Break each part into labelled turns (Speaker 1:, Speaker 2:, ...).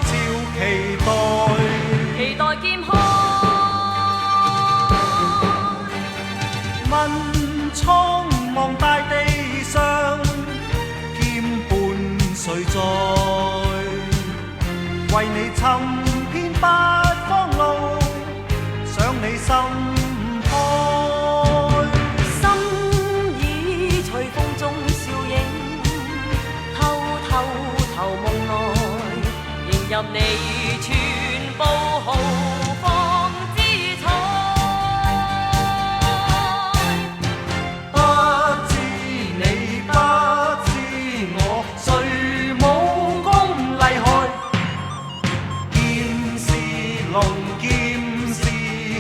Speaker 1: 照期待，
Speaker 2: 期待劍開。
Speaker 1: 問蒼茫大地上，劍伴誰在？為你尋遍八方路，想你心開。
Speaker 2: 心已隨風中笑影，偷偷投夢內，迎入你全部豪放姿彩。
Speaker 1: 不知你不知我，誰武功厲害？劍是龍，劍是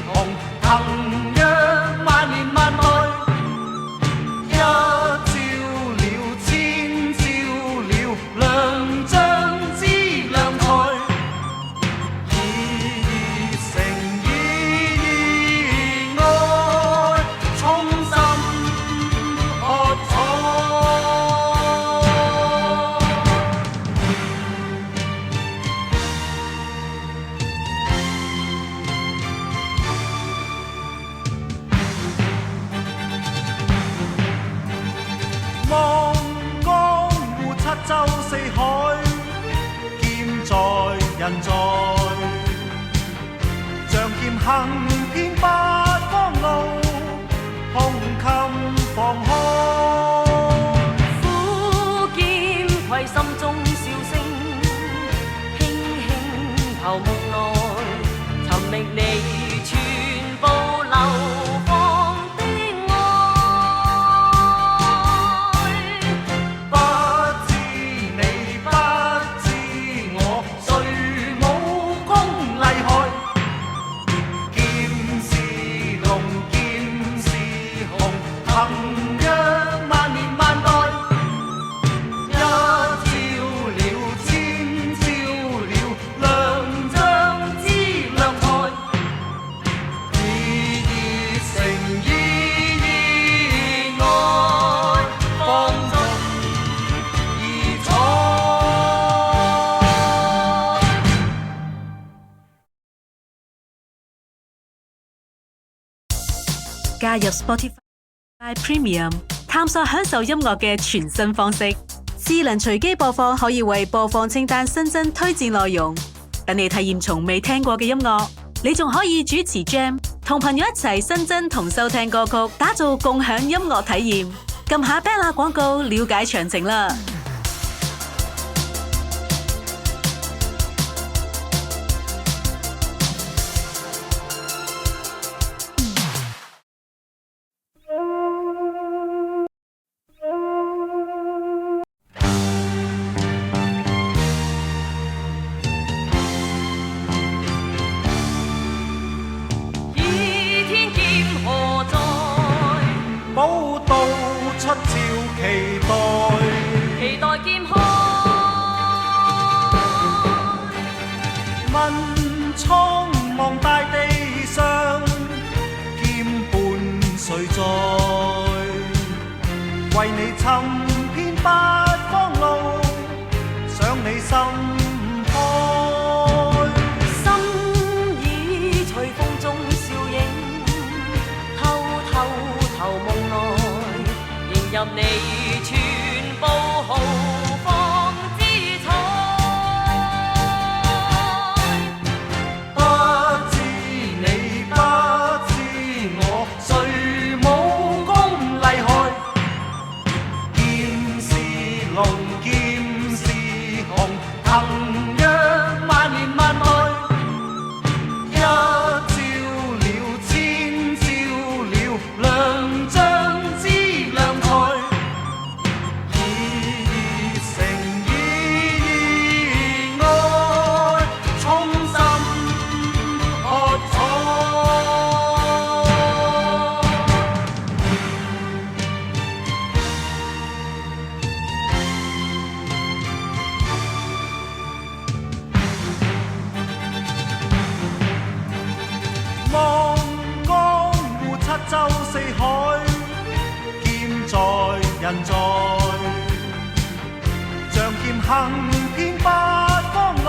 Speaker 1: 紅，騰躍萬年萬代。一照了，千照了，良將之良才。以誠以愛，衷心喝彩。望江湖七洲四海，劍在人在，仗劍行遍八方路，胸襟放開。
Speaker 2: 苦劍攜心中笑聲，輕輕投夢內，尋覓你全部流放的愛。
Speaker 1: 不知你不知我，誰武功厲害？劍是龍，劍是紅，騰躍萬年萬代。一照了，千照了，良將之良才。以誠以愛，放盡異彩。
Speaker 3: 加入 Spotify Premium， 探索享受音樂嘅全新方式。智能隨機播放可以為播放清單新增推薦內容，等你體驗從未聽過嘅音樂。你仲可以主持 Jam， 同朋友一齊新增同收聽歌曲，打造共享音樂體驗。撳下 Bella 廣告，了解詳情啦。
Speaker 2: 倚天劍何在？
Speaker 1: 寶刀出照期待，
Speaker 2: 期待劍開。
Speaker 1: 問蒼茫大地上，劍伴誰在？為你尋遍八方路，想你心開。
Speaker 2: 心已隨風中笑影，偷偷投夢內，迎入你全部豪放姿彩。
Speaker 1: 不知你不知我，誰武功厲害？劍是龍，劍是紅，騰躍萬年萬代。一照了，千照了，良將之良才。以誠以愛，衷心喝彩。望江湖七洲四海，劍在人在，仗劍行遍八方路，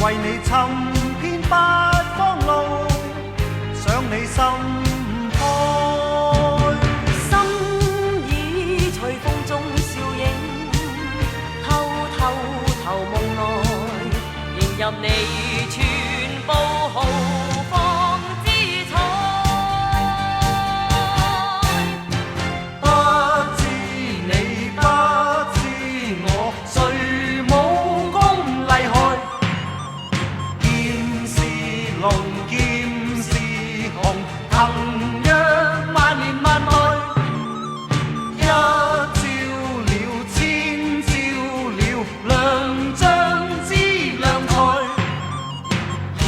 Speaker 1: 為你尋遍八方路，想你心開。
Speaker 2: 心已隨風中笑影，偷偷投夢內，迎入你全部豪放姿彩。
Speaker 1: 不知你不知我，誰武功厲害？劍是龍，劍是紅，騰躍萬年萬代。一朝了，千朝了，良將之良才。以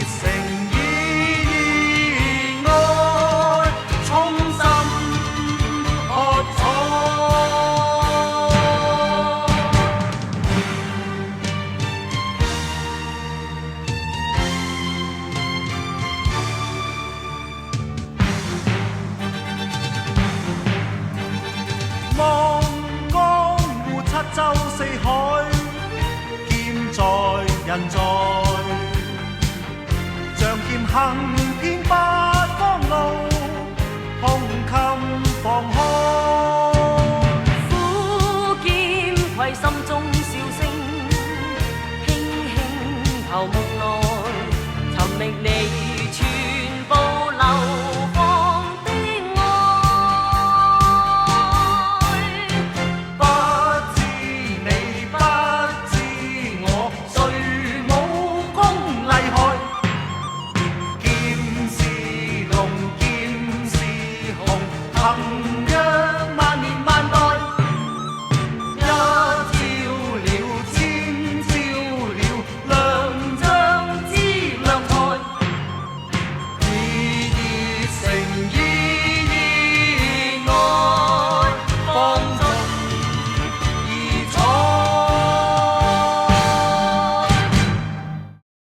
Speaker 1: 誠以愛，衷心喝彩。望江湖七洲四海，劍在人在，仗劍行遍八方路，胸襟放